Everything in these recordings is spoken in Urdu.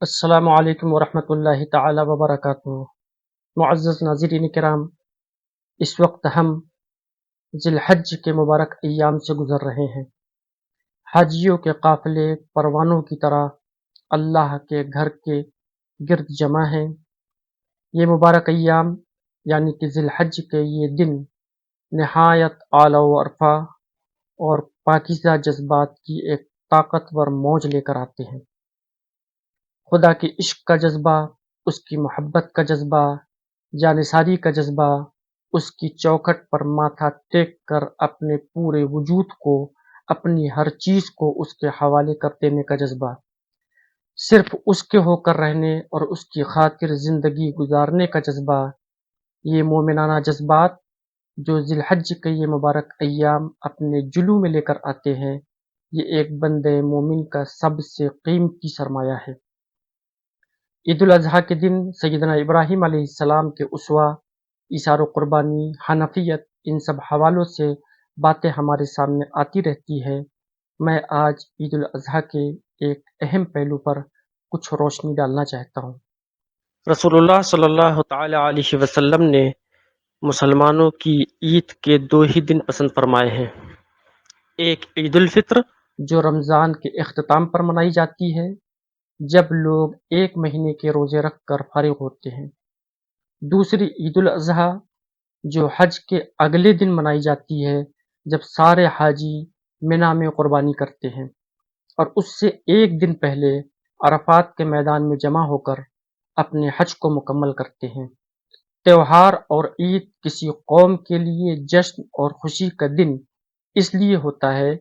السلام علیکم ورحمۃ اللہ تعالی وبرکاتہ۔ معزز ناظرین کرام، اس وقت ہم ذی الحج کے مبارک ایام سے گزر رہے ہیں۔ حاجیوں کے قافلے پروانوں کی طرح اللہ کے گھر کے گرد جمع ہیں۔ یہ مبارک ایام یعنی کہ ذی الحج کے یہ دن نہایت اعلیٰ و عرفہ اور پاکیزہ جذبات کی ایک طاقتور موج لے کر آتے ہیں۔ خدا کے عشق کا جذبہ، اس کی محبت کا جذبہ، جانثاری کا جذبہ، اس کی چوکھٹ پر ماتھا ٹیک کر اپنے پورے وجود کو، اپنی ہر چیز کو اس کے حوالے کر دینے کا جذبہ، صرف اس کے ہو کر رہنے اور اس کی خاطر زندگی گزارنے کا جذبہ، یہ مومنانہ جذبات جو ذی الحج کے یہ مبارک ایام اپنے جلو میں لے کر آتے ہیں، یہ ایک بندے مومن کا سب سے قیمتی سرمایہ ہے۔ عید الاضحیٰ کے دن سیدنا ابراہیم علیہ السلام کے اسوہ، ایثار و قربانی، حنفیت، ان سب حوالوں سے باتیں ہمارے سامنے آتی رہتی ہے۔ میں آج عید الاضحیٰ کے ایک اہم پہلو پر کچھ روشنی ڈالنا چاہتا ہوں۔ رسول اللہ صلی اللہ تعالی علیہ وسلم نے مسلمانوں کی عید کے دو ہی دن پسند فرمائے ہیں۔ ایک عید الفطر جو رمضان کے اختتام پر منائی جاتی ہے، جب لوگ ایک مہینے کے روزے رکھ کر فارغ ہوتے ہیں۔ دوسری عید الاضحیٰ جو حج کے اگلے دن منائی جاتی ہے، جب سارے حاجی منی میں قربانی کرتے ہیں اور اس سے ایک دن پہلے عرفات کے میدان میں جمع ہو کر اپنے حج کو مکمل کرتے ہیں۔ تہوار اور عید کسی قوم کے لیے جشن اور خوشی کا دن اس لیے ہوتا ہے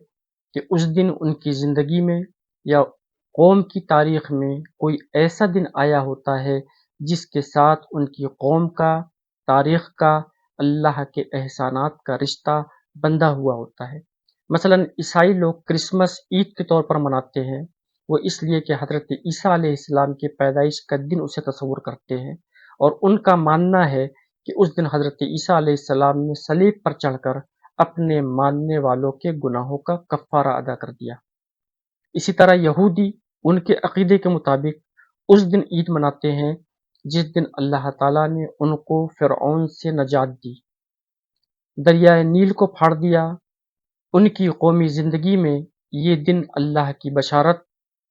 کہ اس دن ان کی زندگی میں یا قوم کی تاریخ میں کوئی ایسا دن آیا ہوتا ہے جس کے ساتھ ان کی قوم کا، تاریخ کا، اللہ کے احسانات کا رشتہ بندھا ہوا ہوتا ہے۔ مثلا عیسائی لوگ کرسمس عید کے طور پر مناتے ہیں، وہ اس لیے کہ حضرت عیسیٰ علیہ السلام کی پیدائش کا دن اسے تصور کرتے ہیں، اور ان کا ماننا ہے کہ اس دن حضرت عیسیٰ علیہ السلام نے صلیب پر چڑھ کر اپنے ماننے والوں کے گناہوں کا کفارہ ادا کر دیا۔ اسی طرح یہودی ان کے عقیدے کے مطابق اس دن عید مناتے ہیں جس دن اللہ تعالیٰ نے ان کو فرعون سے نجات دی، دریائے نیل کو پھاڑ دیا۔ ان کی قومی زندگی میں یہ دن اللہ کی بشارت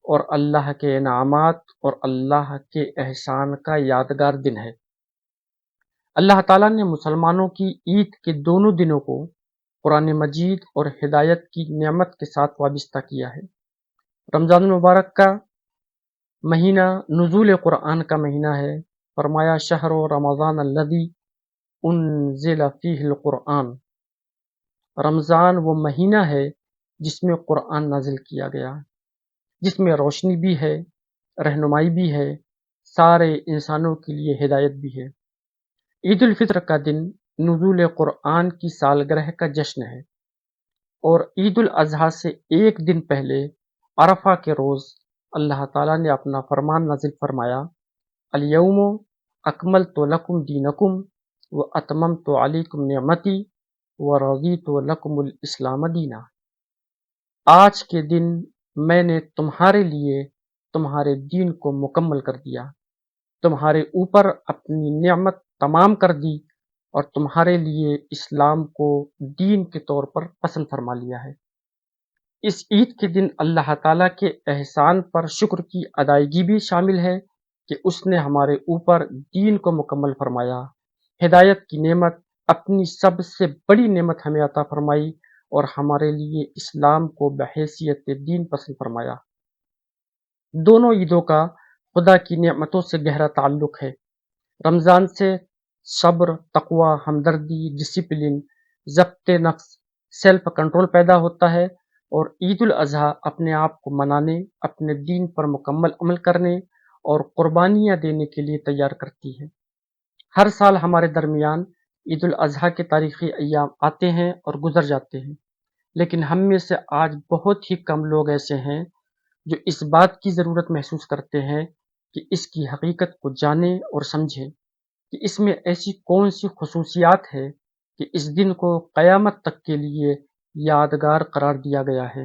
اور اللہ کے انعامات اور اللہ کے احسان کا یادگار دن ہے۔ اللہ تعالیٰ نے مسلمانوں کی عید کے دونوں دنوں کو قرآن مجید اور ہدایت کی نعمت کے ساتھ وابستہ کیا ہے۔ رمضان المبارک کا مہینہ نزول قرآن کا مہینہ ہے۔ فرمایا شہر رمضان الذی انزل فیہ القرآن، رمضان وہ مہینہ ہے جس میں قرآن نازل کیا گیا، جس میں روشنی بھی ہے، رہنمائی بھی ہے، سارے انسانوں کے لیے ہدایت بھی ہے۔ عید الفطر کا دن نزول قرآن کی سالگرہ کا جشن ہے، اور عید الاضحیٰ سے ایک دن پہلے عرفہ کے روز اللہ تعالیٰ نے اپنا فرمان نازل فرمایا، الیوم اکملت لکم دینکم واتممت علیکم نعمتی ورضیت لکم الاسلام دینا۔ آج کے دن میں نے تمہارے لیے تمہارے دین کو مکمل کر دیا، تمہارے اوپر اپنی نعمت تمام کر دی اور تمہارے لیے اسلام کو دین کے طور پر پسند فرما لیا ہے۔ اس عید کے دن اللہ تعالیٰ کے احسان پر شکر کی ادائیگی بھی شامل ہے کہ اس نے ہمارے اوپر دین کو مکمل فرمایا، ہدایت کی نعمت، اپنی سب سے بڑی نعمت ہمیں عطا فرمائی اور ہمارے لیے اسلام کو بحیثیت دین پسند فرمایا۔ دونوں عیدوں کا خدا کی نعمتوں سے گہرا تعلق ہے۔ رمضان سے صبر، تقوی، ہمدردی، ڈسپلن، ضبط نفس، سیلف کنٹرول پیدا ہوتا ہے، اور عید الاضحیٰ اپنے آپ کو منانے، اپنے دین پر مکمل عمل کرنے اور قربانیاں دینے کے لیے تیار کرتی ہے۔ ہر سال ہمارے درمیان عید الاضحیٰ کے تاریخی ایام آتے ہیں اور گزر جاتے ہیں، لیکن ہم میں سے آج بہت ہی کم لوگ ایسے ہیں جو اس بات کی ضرورت محسوس کرتے ہیں کہ اس کی حقیقت کو جانیں اور سمجھیں کہ اس میں ایسی کون سی خصوصیات ہے کہ اس دن کو قیامت تک کے لیے یادگار قرار دیا گیا ہے۔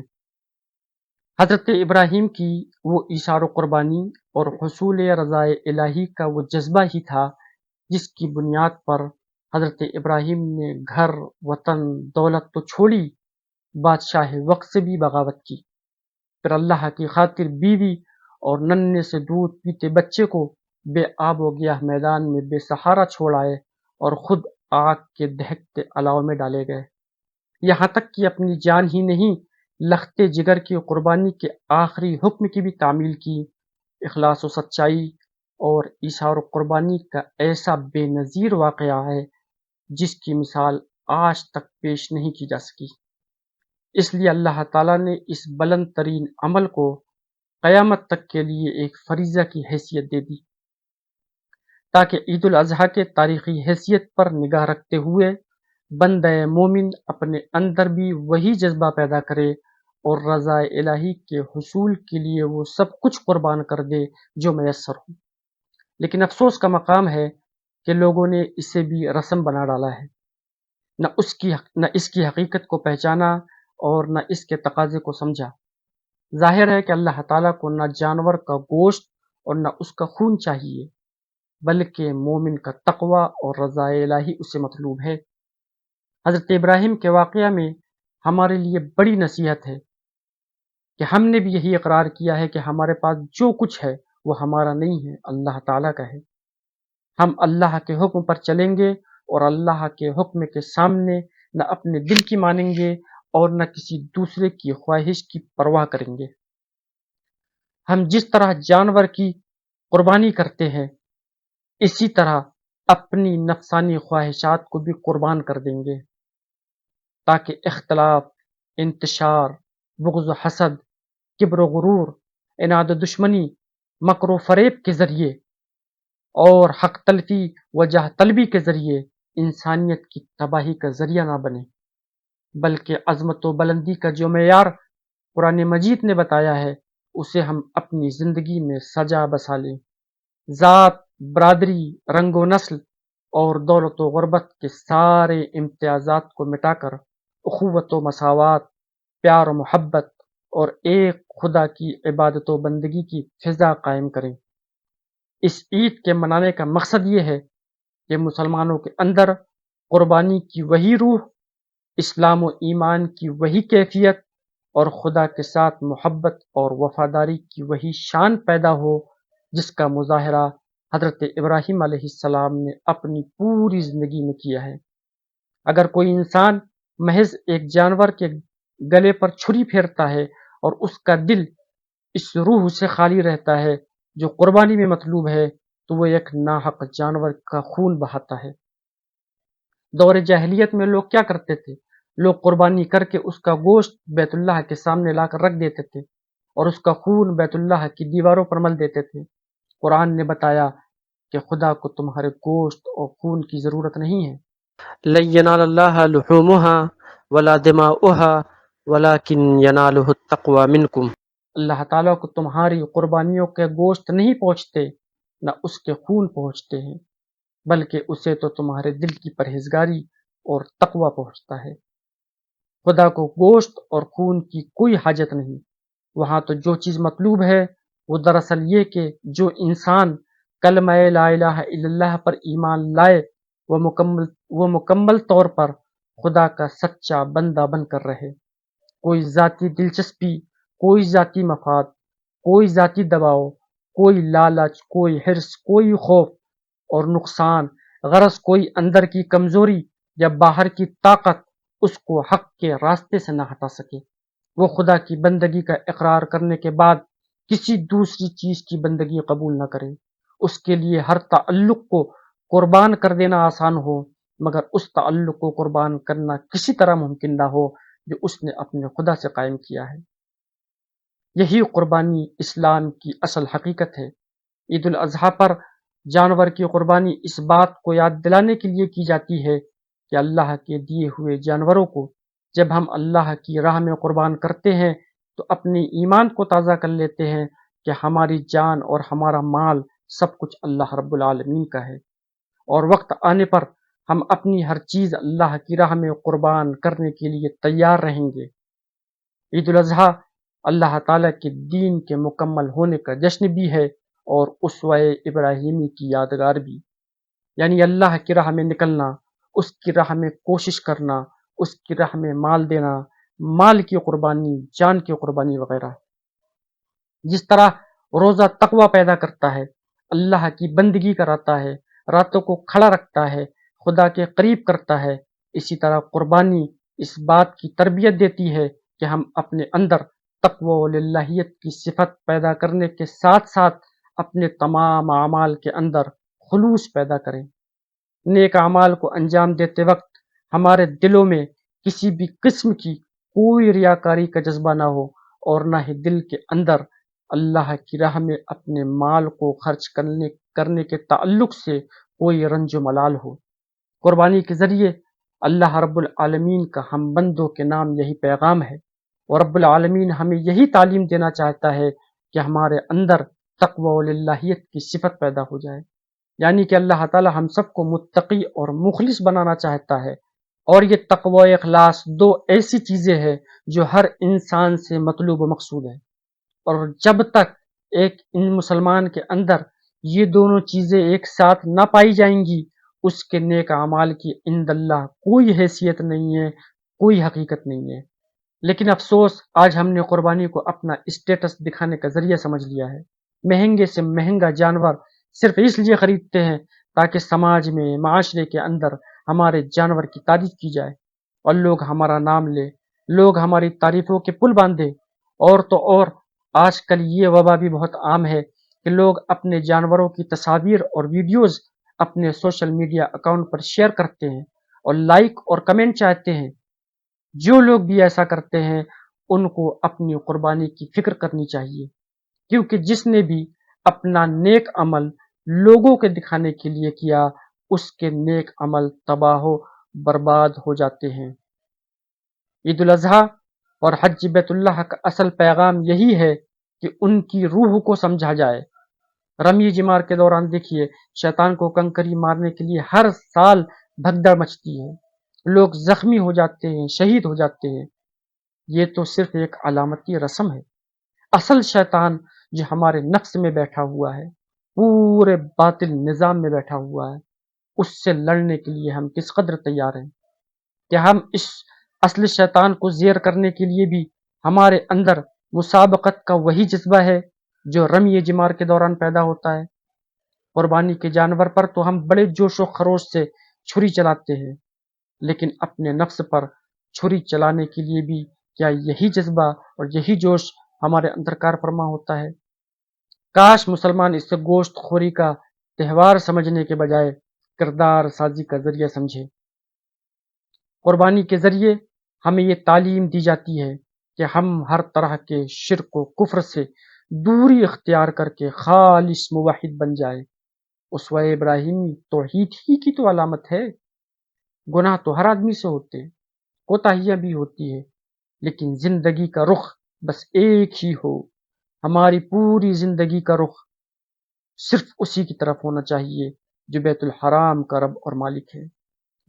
حضرت ابراہیم کی وہ ایثار و قربانی اور حصول رضائے الہی کا وہ جذبہ ہی تھا جس کی بنیاد پر حضرت ابراہیم نے گھر، وطن، دولت تو چھوڑی، بادشاہ وقت سے بھی بغاوت کی، پھر اللہ کی خاطر بیوی اور ننھے سے دودھ پیتے بچے کو بے آب و گیاہ میدان میں بے سہارا چھوڑ آئے اور خود آگ کے دہکتے الاؤ میں ڈالے گئے، یہاں تک کہ اپنی جان ہی نہیں، لختے جگر کی قربانی کے آخری حکم کی بھی تعمیل کی۔ اخلاص و سچائی اور ایثار و قربانی کا ایسا بے نظیر واقعہ ہے جس کی مثال آج تک پیش نہیں کی جا سکی۔ اس لیے اللہ تعالیٰ نے اس بلند ترین عمل کو قیامت تک کے لیے ایک فریضہ کی حیثیت دے دی، تاکہ عید الاضحیٰ کے تاریخی حیثیت پر نگاہ رکھتے ہوئے بندہ مومن اپنے اندر بھی وہی جذبہ پیدا کرے اور رضا الہی کے حصول کے لیے وہ سب کچھ قربان کر دے جو میسر ہو۔ لیکن افسوس کا مقام ہے کہ لوگوں نے اسے بھی رسم بنا ڈالا ہے، نہ اس کی حقیقت کو پہچانا اور نہ اس کے تقاضے کو سمجھا۔ ظاہر ہے کہ اللہ تعالیٰ کو نہ جانور کا گوشت اور نہ اس کا خون چاہیے، بلکہ مومن کا تقوی اور رضا الہی اسے مطلوب ہے۔ حضرت ابراہیم کے واقعہ میں ہمارے لیے بڑی نصیحت ہے کہ ہم نے بھی یہی اقرار کیا ہے کہ ہمارے پاس جو کچھ ہے وہ ہمارا نہیں ہے، اللہ تعالیٰ کا ہے۔ ہم اللہ کے حکم پر چلیں گے اور اللہ کے حکم کے سامنے نہ اپنے دل کی مانیں گے اور نہ کسی دوسرے کی خواہش کی پرواہ کریں گے۔ ہم جس طرح جانور کی قربانی کرتے ہیں اسی طرح اپنی نفسانی خواہشات کو بھی قربان کر دیں گے، تاکہ اختلاف، انتشار، بغض و حسد، کبر و غرور، عناد و دشمنی، مکر و فریب کے ذریعے اور حق تلفی و جاہ طلبی کے ذریعے انسانیت کی تباہی کا ذریعہ نہ بنے، بلکہ عظمت و بلندی کا جو معیار قرآن مجید نے بتایا ہے اسے ہم اپنی زندگی میں سجا بسا لیں۔ ذات، برادری، رنگ و نسل اور دولت و غربت کے سارے امتیازات کو مٹا کر اخوت و مساوات، پیار و محبت اور ایک خدا کی عبادت و بندگی کی فضا قائم کریں۔ اس عید کے منانے کا مقصد یہ ہے کہ مسلمانوں کے اندر قربانی کی وہی روح، اسلام و ایمان کی وہی کیفیت اور خدا کے ساتھ محبت اور وفاداری کی وہی شان پیدا ہو جس کا مظاہرہ حضرت ابراہیم علیہ السلام نے اپنی پوری زندگی میں کیا ہے۔ اگر کوئی انسان محض ایک جانور کے گلے پر چھری پھیرتا ہے اور اس کا دل اس روح سے خالی رہتا ہے جو قربانی میں مطلوب ہے تو وہ ایک ناحق جانور کا خون بہاتا ہے۔ دور جاہلیت میں لوگ کیا کرتے تھے؟ لوگ قربانی کر کے اس کا گوشت بیت اللہ کے سامنے لا کر رکھ دیتے تھے اور اس کا خون بیت اللہ کی دیواروں پر مل دیتے تھے۔ قرآن نے بتایا کہ خدا کو تمہارے گوشت اور خون کی ضرورت نہیں ہے۔ لن ينال الله لحومها ولا دماؤها ولكن يناله التقوى منكم۔ اللہ تعالیٰ کو تمہاری قربانیوں کے گوشت نہیں پہنچتے نہ اس کے خون پہنچتے ہیں، بلکہ اسے تو تمہارے دل کی پرہیزگاری اور تقوی پہنچتا ہے۔ خدا کو گوشت اور خون کی کوئی حاجت نہیں، وہاں تو جو چیز مطلوب ہے وہ دراصل یہ کہ جو انسان کلمہ لا الہ الا اللہ پر ایمان لائے وہ مکمل طور پر خدا کا سچا بندہ بن کر رہے۔ کوئی ذاتی دلچسپی، کوئی ذاتی مفاد، کوئی ذاتی دباؤ، کوئی لالچ، کوئی حرص، کوئی خوف اور نقصان، غرض کوئی اندر کی کمزوری یا باہر کی طاقت اس کو حق کے راستے سے نہ ہٹا سکے۔ وہ خدا کی بندگی کا اقرار کرنے کے بعد کسی دوسری چیز کی بندگی قبول نہ کرے۔ اس کے لیے ہر تعلق کو قربان کر دینا آسان ہو، مگر اس تعلق کو قربان کرنا کسی طرح ممکن نہ ہو جو اس نے اپنے خدا سے قائم کیا ہے۔ یہی قربانی اسلام کی اصل حقیقت ہے۔ عید الاضحیٰ پر جانور کی قربانی اس بات کو یاد دلانے کے لیے کی جاتی ہے کہ اللہ کے دیے ہوئے جانوروں کو جب ہم اللہ کی راہ میں قربان کرتے ہیں تو اپنے ایمان کو تازہ کر لیتے ہیں کہ ہماری جان اور ہمارا مال سب کچھ اللہ رب العالمین کا ہے، اور وقت آنے پر ہم اپنی ہر چیز اللہ کی راہ میں قربان کرنے کے لیے تیار رہیں گے۔ عید الاضحیٰ اللہ تعالیٰ کے دین کے مکمل ہونے کا جشن بھی ہے اور اسوہ ابراہیمی کی یادگار بھی۔ یعنی اللہ کی راہ میں نکلنا، اس کی راہ میں کوشش کرنا، اس کی راہ میں مال دینا، مال کی قربانی، جان کی قربانی وغیرہ۔ جس طرح روزہ تقوی پیدا کرتا ہے، اللہ کی بندگی کراتا ہے، راتوں کو کھڑا رکھتا ہے، خدا کے قریب کرتا ہے، اسی طرح قربانی اس بات کی تربیت دیتی ہے کہ ہم اپنے اندر تقوی و للہیت کی صفت پیدا کرنے کے ساتھ ساتھ اپنے تمام اعمال کے اندر خلوص پیدا کریں۔ نیک اعمال کو انجام دیتے وقت ہمارے دلوں میں کسی بھی قسم کی کوئی ریاکاری کا جذبہ نہ ہو، اور نہ ہی دل کے اندر اللہ کی راہ میں اپنے مال کو خرچ کرنے کے تعلق سے کوئی رنج و ملال ہو۔ قربانی کے ذریعے اللہ رب العالمین کا ہم بندوں کے نام یہی پیغام ہے، اور رب العالمین ہمیں یہی تعلیم دینا چاہتا ہے کہ ہمارے اندر تقوی و للہیت کی صفت پیدا ہو جائے۔ یعنی کہ اللہ تعالی ہم سب کو متقی اور مخلص بنانا چاہتا ہے، اور یہ تقوی و اخلاص دو ایسی چیزیں ہیں جو ہر انسان سے مطلوب و مقصود ہے، اور جب تک ایک مسلمان کے اندر یہ دونوں چیزیں ایک ساتھ نہ پائی جائیں گی، اس کے نیک اعمال کی عند اللہ کوئی حیثیت نہیں ہے، کوئی حقیقت نہیں ہے۔ لیکن افسوس، آج ہم نے قربانی کو اپنا اسٹیٹس دکھانے کا ذریعہ سمجھ لیا ہے۔ مہنگے سے مہنگا جانور صرف اس لیے خریدتے ہیں تاکہ سماج میں، معاشرے کے اندر ہمارے جانور کی تعریف کی جائے، اور لوگ ہمارا نام لے، لوگ ہماری تعریفوں کے پل باندھے۔ اور تو اور آج کل یہ وبا بھی بہت عام ہے کہ لوگ اپنے جانوروں کی تصاویر اور ویڈیوز اپنے سوشل میڈیا اکاؤنٹ پر شیئر کرتے ہیں اور لائک اور کمنٹ چاہتے ہیں۔ جو لوگ بھی ایسا کرتے ہیں ان کو اپنی قربانی کی فکر کرنی چاہیے، کیونکہ جس نے بھی اپنا نیک عمل لوگوں کے دکھانے کے لیے کیا، اس کے نیک عمل تباہ و برباد ہو جاتے ہیں۔ عید الاضحیٰ اور حج بیت اللہ کا اصل پیغام یہی ہے کہ ان کی روح کو سمجھا جائے۔ رمی جمار کے دوران دیکھیے، شیطان کو کنکری مارنے کے لیے ہر سال بھگدڑ مچتی ہے، لوگ زخمی ہو جاتے ہیں، شہید ہو جاتے ہیں۔ یہ تو صرف ایک علامتی رسم ہے۔ اصل شیطان جو ہمارے نفس میں بیٹھا ہوا ہے، پورے باطل نظام میں بیٹھا ہوا ہے، اس سے لڑنے کے لیے ہم کس قدر تیار ہیں؟ کہ ہم اس اصل شیطان کو زیر کرنے کے لیے بھی ہمارے اندر مسابقت کا وہی جذبہ ہے جو رمی جمار کے دوران پیدا ہوتا ہے۔ قربانی کے جانور پر تو ہم بڑے جوش و خروش سے چھری چلاتے ہیں، لیکن اپنے نفس پر چھری چلانے کے لیے بھی کیا یہی جذبہ اور یہی جوش ہمارے اندر کار فرما ہوتا ہے؟ کاش مسلمان اس سے گوشت خوری کا تہوار سمجھنے کے بجائے کردار سازی کا ذریعہ سمجھے۔ قربانی کے ذریعے ہمیں یہ تعلیم دی جاتی ہے کہ ہم ہر طرح کے شرک و کفر سے دوری اختیار کر کے خالص موحد بن جائے۔ اسوہ ابراہیمی توحید ہی کی تو علامت ہے۔ گناہ تو ہر آدمی سے ہوتے ہیں، کوتاہیاں بھی ہوتی ہے، لیکن زندگی کا رخ بس ایک ہی ہو۔ ہماری پوری زندگی کا رخ صرف اسی کی طرف ہونا چاہیے جو بیت الحرام کا رب اور مالک ہے۔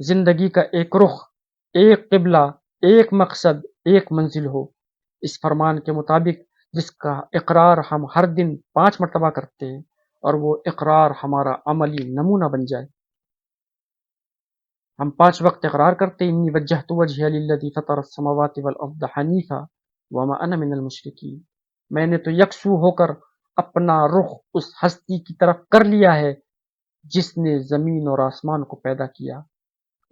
زندگی کا ایک رخ، ایک قبلہ، ایک مقصد، ایک منزل ہو۔ اس فرمان کے مطابق جس کا اقرار ہم ہر دن 5 مرتبہ کرتے ہیں، اور وہ اقرار ہمارا عملی نمونہ بن جائے۔ ہم 5 وقت اقرار کرتے ہیں، انی وجہت وجہی للذی فطر السماوات والارض حنیفا وما انا من المشرکین۔ میں نے تو یکسو ہو کر اپنا رخ اس ہستی کی طرف کر لیا ہے جس نے زمین اور آسمان کو پیدا کیا،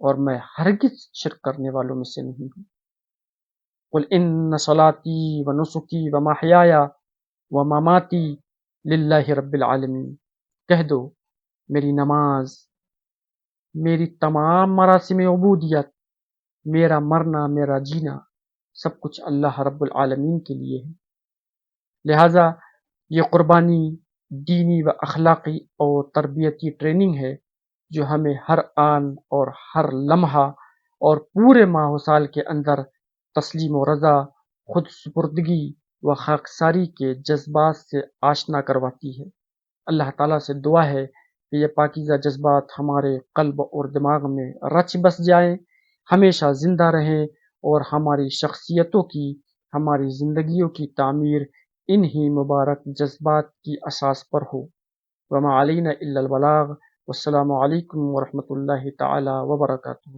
اور میں ہرگز شرک کرنے والوں میں سے نہیں ہوں۔ قل ان صلاتی و نسکی و محیای و مماتی للہ رب العالمین۔ کہہ دو، میری نماز، میری تمام مراسم عبودیت، میرا مرنا، میرا جینا، سب کچھ اللہ رب العالمین کے لیے ہے۔ لہٰذا یہ قربانی دینی و اخلاقی اور تربیتی ٹریننگ ہے جو ہمیں ہر آن اور ہر لمحہ اور پورے ماہ و سال کے اندر تسلیم و رضا، خود سپردگی و خاکساری کے جذبات سے آشنا کرواتی ہے۔ اللہ تعالیٰ سے دعا ہے کہ یہ پاکیزہ جذبات ہمارے قلب اور دماغ میں رچ بس جائیں، ہمیشہ زندہ رہیں، اور ہماری شخصیتوں کی، ہماری زندگیوں کی تعمیر انہی مبارک جذبات کی اساس پر ہو۔ وما علینا الا البلاغ۔ والسلام علیکم ورحمۃ اللہ تعالی وبرکاتہ۔